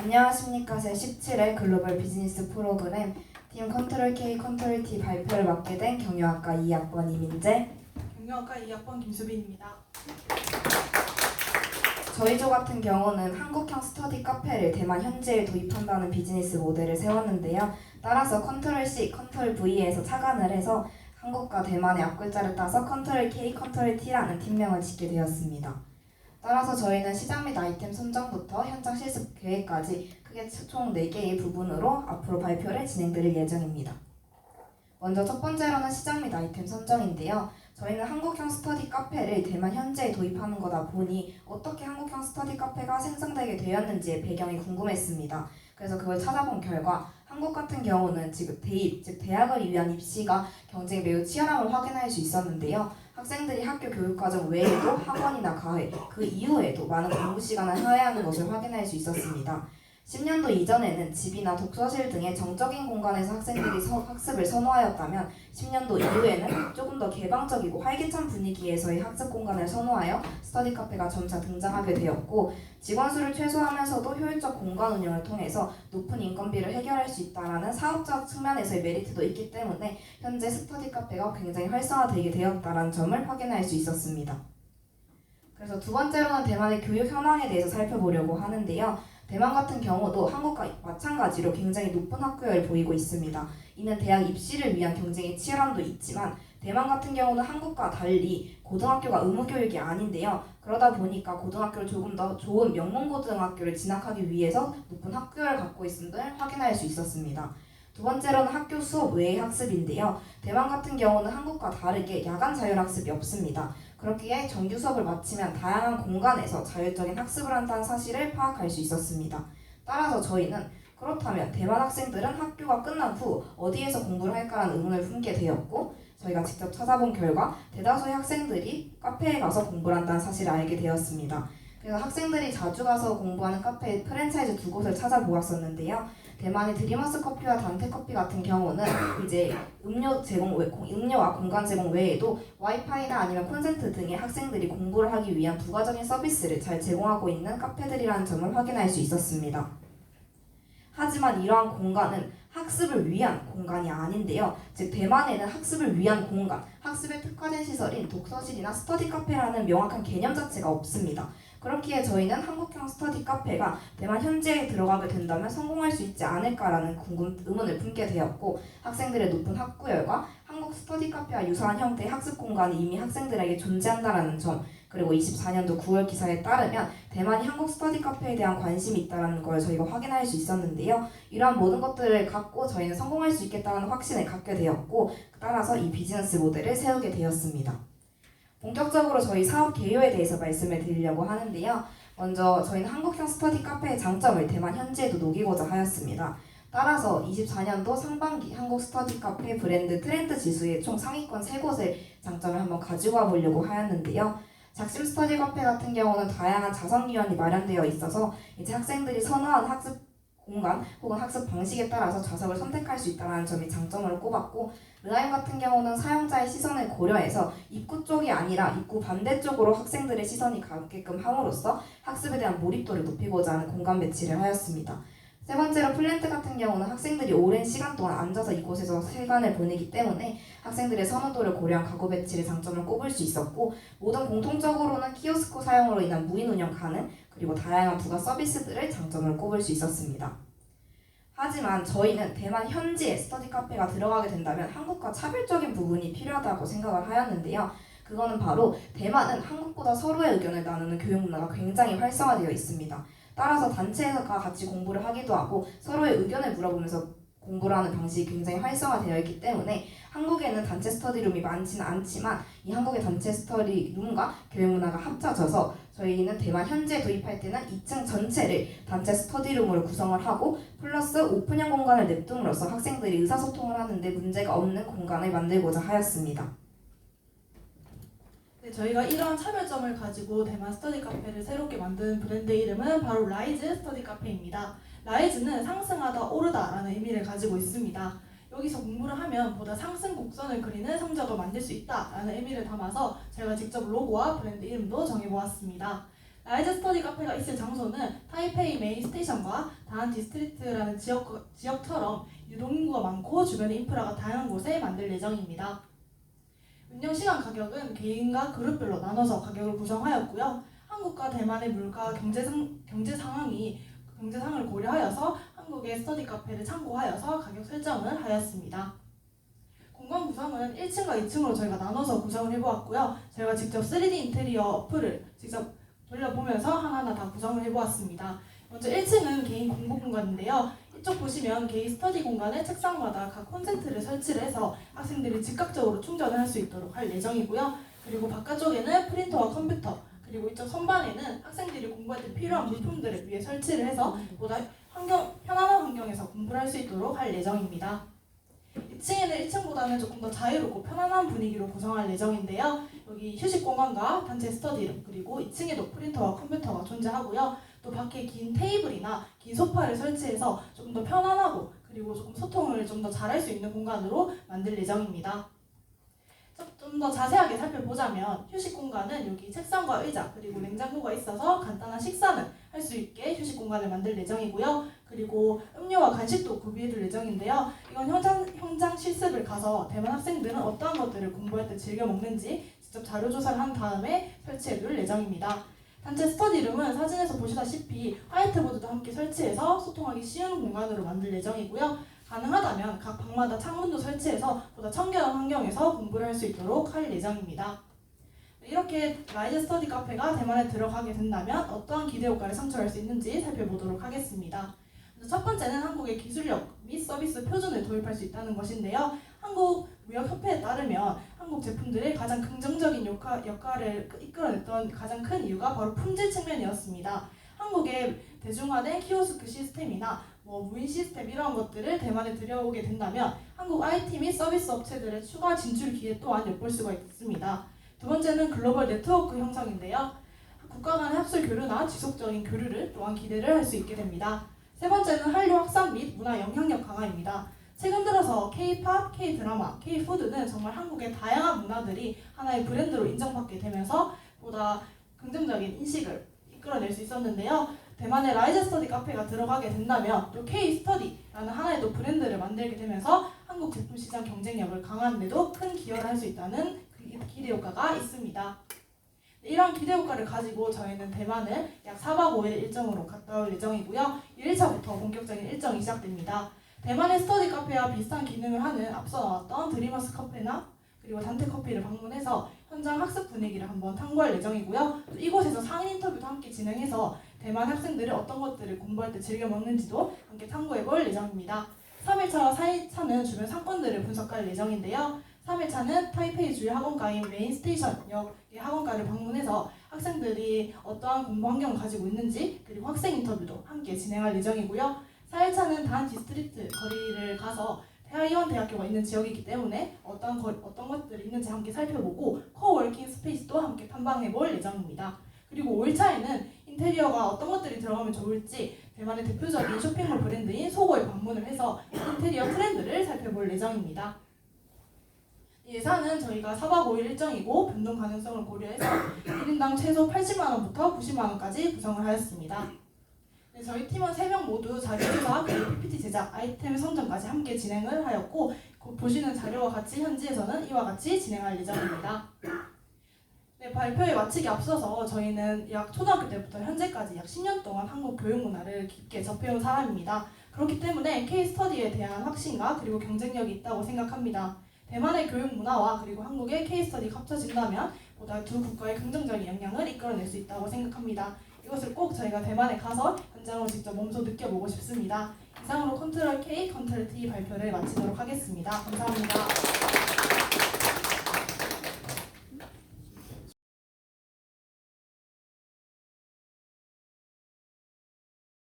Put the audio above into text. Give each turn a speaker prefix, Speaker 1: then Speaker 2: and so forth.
Speaker 1: 안녕하십니까. 제17회 글로벌 비즈니스 프로그램 팀 컨트롤 K 컨트롤 T 발표를 맡게 된 경영학과 2학번 이민재,
Speaker 2: 경영학과 2학번 김수빈입니다.
Speaker 1: 저희 조 같은 경우는 한국형 스터디 카페를 대만 현지에 도입한다는 비즈니스 모델을 세웠는데요. 따라서 컨트롤 C, 컨트롤 V에서 착안을 해서 한국과 대만의 앞글자를 따서 컨트롤 K, 컨트롤 T라는 팀명을 짓게 되었습니다. 따라서 저희는 시장 및 아이템 선정부터 현장 실습 계획까지 크게 총 4개의 부분으로 앞으로 발표를 진행드릴 예정입니다. 먼저 첫 번째로는 시장 및 아이템 선정인데요. 저희는 한국형 스터디 카페를 대만 현지에 도입하는 거다 보니 어떻게 한국형 스터디 카페가 생성되게 되었는지의 배경이 궁금했습니다. 그래서 그걸 찾아본 결과 한국 같은 경우는 지금 대입, 즉 대학을 위한 입시가 경쟁이 매우 치열함을 확인할 수 있었는데요. 학생들이 학교 교육과정 외에도 학원이나 과외, 그 이후에도 많은 공부 시간을 하야하는 것을 확인할 수 있었습니다. 10년도 이전에는 집이나 독서실 등의 정적인 공간에서 학생들이 학습을 선호하였다면 10년도 이후에는 조금 더 개방적이고 활기찬 분위기에서의 학습 공간을 선호하여 스터디 카페가 점차 등장하게 되었고, 직원 수를 최소화하면서도 효율적 공간 운영을 통해서 높은 인건비를 해결할 수 있다는 사업적 측면에서의 메리트도 있기 때문에 현재 스터디 카페가 굉장히 활성화되게 되었다는 점을 확인할 수 있었습니다. 그래서 두 번째로는 대만의 교육 현황에 대해서 살펴보려고 하는데요. 대만 같은 경우도 한국과 마찬가지로 굉장히 높은 학교를 보이고 있습니다. 이는 대학 입시를 위한 경쟁의 치열함도 있지만 대만 같은 경우는 한국과 달리 고등학교가 의무교육이 아닌데요. 그러다 보니까 고등학교를 조금 더 좋은 명문고등학교를 진학하기 위해서 높은 학교를 갖고 있음을 확인할 수 있었습니다. 두 번째로는 학교 수업 외의 학습인데요. 대만 같은 경우는 한국과 다르게 야간 자율학습이 없습니다. 그렇기에 정규 수업을 마치면 다양한 공간에서 자율적인 학습을 한다는 사실을 파악할 수 있었습니다. 따라서 저희는 그렇다면 대만 학생들은 학교가 끝난 후 어디에서 공부를 할까라는 의문을 품게 되었고, 저희가 직접 찾아본 결과 대다수의 학생들이 카페에 가서 공부를 한다는 사실을 알게 되었습니다. 그래서 학생들이 자주 가서 공부하는 카페 프랜차이즈 2곳을 찾아보았었는데요. 대만의 드리머스 커피와 단테 커피 같은 경우는 이제 음료와 공간 제공 외에도 와이파이나 아니면 콘센트 등의 학생들이 공부를 하기 위한 부가적인 서비스를 잘 제공하고 있는 카페들이라는 점을 확인할 수 있었습니다. 하지만 이러한 공간은 학습을 위한 공간이 아닌데요. 즉 대만에는 학습을 위한 공간, 학습에 특화된 시설인 독서실이나 스터디 카페라는 명확한 개념 자체가 없습니다. 그렇기에 저희는 한국형 스터디 카페가 대만 현지에 들어가게 된다면 성공할 수 있지 않을까라는 의문을 품게 되었고, 학생들의 높은 학구열과 한국 스터디 카페와 유사한 형태의 학습 공간이 이미 학생들에게 존재한다는 점, 그리고 24년도 9월 기사에 따르면 대만이 한국 스터디 카페에 대한 관심이 있다는 걸 저희가 확인할 수 있었는데요. 이러한 모든 것들을 갖고 저희는 성공할 수 있겠다는 확신을 갖게 되었고, 따라서 이 비즈니스 모델을 세우게 되었습니다. 본격적으로 저희 사업 개요에 대해서 말씀을 드리려고 하는데요. 먼저 저희는 한국형 스터디 카페의 장점을 대만 현지에도 녹이고자 하였습니다. 따라서 24년도 상반기 한국 스터디 카페 브랜드 트렌드 지수의 총 상위권 3곳의 장점을 한번 가지고 와보려고 하였는데요. 작심 스터디 카페 같은 경우는 다양한 자선위원이 마련되어 있어서 이제 학생들이 선호하는 학습 공간 혹은 학습 방식에 따라서 좌석을 선택할 수 있다는 점이 장점으로 꼽았고, 르아임 같은 경우는 사용자의 시선을 고려해서 입구 쪽이 아니라 입구 반대쪽으로 학생들의 시선이 가게끔 함으로써 학습에 대한 몰입도를 높이고자 하는 공간 배치를 하였습니다. 세 번째로 플랜트 같은 경우는 학생들이 오랜 시간 동안 앉아서 이곳에서 시간을 보내기 때문에 학생들의 선호도를 고려한 가구 배치를 장점을 꼽을 수 있었고, 모든 공통적으로는 키오스크 사용으로 인한 무인 운영 가능, 그리고 다양한 부가 서비스들을 장점으로 꼽을 수 있었습니다. 하지만 저희는 대만 현지에 스터디 카페가 들어가게 된다면 한국과 차별적인 부분이 필요하다고 생각을 하였는데요. 그거는 바로 대만은 한국보다 서로의 의견을 나누는 교육 문화가 굉장히 활성화되어 있습니다. 따라서 단체가 같이 공부를 하기도 하고 서로의 의견을 물어보면서 공부를 하는 방식이 굉장히 활성화되어 있기 때문에 한국에는 단체 스터디룸이 많지는 않지만 이 한국의 단체 스터디룸과 교육 문화가 합쳐져서 저희는 대만 현지에 도입할 때는 2층 전체를 단체 스터디룸으로 구성을 하고 플러스 오픈형 공간을 냅둠으로써 학생들이 의사소통을 하는데 문제가 없는 공간을 만들고자 하였습니다.
Speaker 2: 네, 저희가 이러한 차별점을 가지고 대만 스터디 카페를 새롭게 만든 브랜드 이름은 바로 라이즈 스터디 카페입니다. 라이즈는 상승하다, 오르다라는 의미를 가지고 있습니다. 여기서 공부를 하면 보다 상승 곡선을 그리는 성적을 만들 수 있다라는 의미를 담아서 제가 직접 로고와 브랜드 이름도 정해보았습니다. 라이즈 스터디 카페가 있을 장소는 타이페이 메인 스테이션과 다한 디스트리트라는 지역처럼 유동인구가 많고 주변의 인프라가 다양한 곳에 만들 예정입니다. 운영 시간 가격은 개인과 그룹별로 나눠서 가격을 구성하였고요. 한국과 대만의 물가 경제 상황을 고려하여서 한국의 스터디 카페를 참고하여서 가격 설정을 하였습니다. 공간 구성은 1층과 2층으로 저희가 나눠서 구성을 해보았고요. 저희가 직접 3D 인테리어 어플을 직접 돌려보면서 하나하나 다 구성을 해보았습니다. 먼저 1층은 개인 공부 공간인데요. 이쪽 보시면 개인 스터디 공간에 책상마다 각 콘센트를 설치를 해서 학생들이 즉각적으로 충전을 할 수 있도록 할 예정이고요. 그리고 바깥쪽에는 프린터와 컴퓨터, 그리고 이쪽 선반에는 학생들이 공부할 때 필요한 물품들을 위해 설치를 해서 보다 편안한 환경에서 공부를 할 수 있도록 할 예정입니다. 2층에는 1층보다는 조금 더 자유롭고 편안한 분위기로 구성할 예정인데요. 여기 휴식 공간과 단체 스터디룸, 그리고 2층에도 프린터와 컴퓨터가 존재하고요. 또 밖에 긴 테이블이나 긴 소파를 설치해서 조금 더 편안하고 그리고 조금 소통을 좀 더 잘할 수 있는 공간으로 만들 예정입니다. 좀 더 자세하게 살펴보자면 휴식 공간은 여기 책상과 의자 그리고 냉장고가 있어서 간단한 식사는 할 수 있게 휴식 공간을 만들 예정이고요. 그리고 음료와 간식도 구비해둘 예정인데요. 이건 현장 실습을 가서 대만 학생들은 어떠한 것들을 공부할 때 즐겨 먹는지 직접 자료 조사를 한 다음에 설치해둘 예정입니다. 단체 스터디룸은 사진에서 보시다시피 화이트보드도 함께 설치해서 소통하기 쉬운 공간으로 만들 예정이고요. 가능하다면 각 방마다 창문도 설치해서 보다 청결한 환경에서 공부를 할 수 있도록 할 예정입니다. 이렇게 라이즈 스터디 카페가 대만에 들어가게 된다면 어떠한 기대 효과를 창출할 수 있는지 살펴보도록 하겠습니다. 첫 번째는 한국의 기술력 및 서비스 표준을 도입할 수 있다는 것인데요. 한국무역협회에 따르면 한국 제품들의 가장 긍정적인 역할을 이끌어냈던 가장 큰 이유가 바로 품질 측면이었습니다. 한국의 대중화된 키오스크 시스템이나 무인 시스템 이런 것들을 대만에 들여오게 된다면 한국 IT 및 서비스 업체들의 추가 진출 기회 또한 엿볼 수가 있습니다. 두 번째는 글로벌 네트워크 형성인데요. 국가 간의 학술 교류나 지속적인 교류를 또한 기대를 할 수 있게 됩니다. 세 번째는 한류 확산 및 문화 영향력 강화입니다. 최근 들어서 K-팝, K-드라마, K-푸드는 정말 한국의 다양한 문화들이 하나의 브랜드로 인정받게 되면서 보다 긍정적인 인식을 이끌어낼 수 있었는데요. 대만의 라이즈 스터디 카페가 들어가게 된다면 또 K-스터디라는 하나의 또 브랜드를 만들게 되면서 한국 제품 시장 경쟁력을 강화하는 데도 큰 기여를 할 수 있다는 기대 효과가 있습니다. 이러한 기대 효과를 가지고 저희는 대만을 약 4박 5일 일정으로 갔다 올 예정이고요. 1일차부터 본격적인 일정이 시작됩니다. 대만의 스터디 카페와 비슷한 기능을 하는 앞서 나왔던 드리머스 카페나 그리고 단테 커피를 방문해서 현장 학습 분위기를 한번 탐구할 예정이고요. 이곳에서 상인 인터뷰도 함께 진행해서 대만 학생들이 어떤 것들을 공부할 때 즐겨 먹는지도 함께 탐구해 볼 예정입니다. 3일차와 4일차는 주변 상권들을 분석할 예정인데요. 3일차는 타이페이 주요 학원가인 메인 스테이션역의 학원가를 방문해서 학생들이 어떠한 공부 환경을 가지고 있는지 그리고 학생 인터뷰도 함께 진행할 예정이고요. 4일차는 단 디스트리트 거리를 가서 대하이원 대학교가 있는 지역이기 때문에 어떤 것들이 있는지 함께 살펴보고 코워킹 스페이스도 함께 탐방해 볼 예정입니다. 그리고 5일차에는 인테리어가 어떤 것들이 들어가면 좋을지 대만의 대표적인 쇼핑몰 브랜드인 소고에 방문을 해서 인테리어 트렌드를 살펴볼 예정입니다. 예산은 저희가 4박 5일 일정이고 변동 가능성을 고려해서 1인당 최소 80만원부터 90만원까지 구성을 하였습니다. 네, 저희 팀원 3명 모두 자료조사 그리고 PPT 제작, 아이템 선정까지 함께 진행을 하였고 보시는 자료와 같이 현지에서는 이와 같이 진행할 예정입니다. 네, 발표에 마치기 앞서서 저희는 약 초등학교 때부터 현재까지 약 10년 동안 한국 교육 문화를 깊게 접해온 사람입니다. 그렇기 때문에 K-스터디에 대한 확신과 그리고 경쟁력이 있다고 생각합니다. 대만의 교육 문화와 그리고 한국의 K-스터디가 합쳐진다면 보다 두 국가의 긍정적인 영향을 이끌어낼 수 있다고 생각합니다. 이것을 꼭 저희가 대만에 가서 현장으로 직접 몸소 느껴보고 싶습니다. 이상으로 컨트롤 K, 컨트롤 T 발표를 마치도록 하겠습니다. 감사합니다.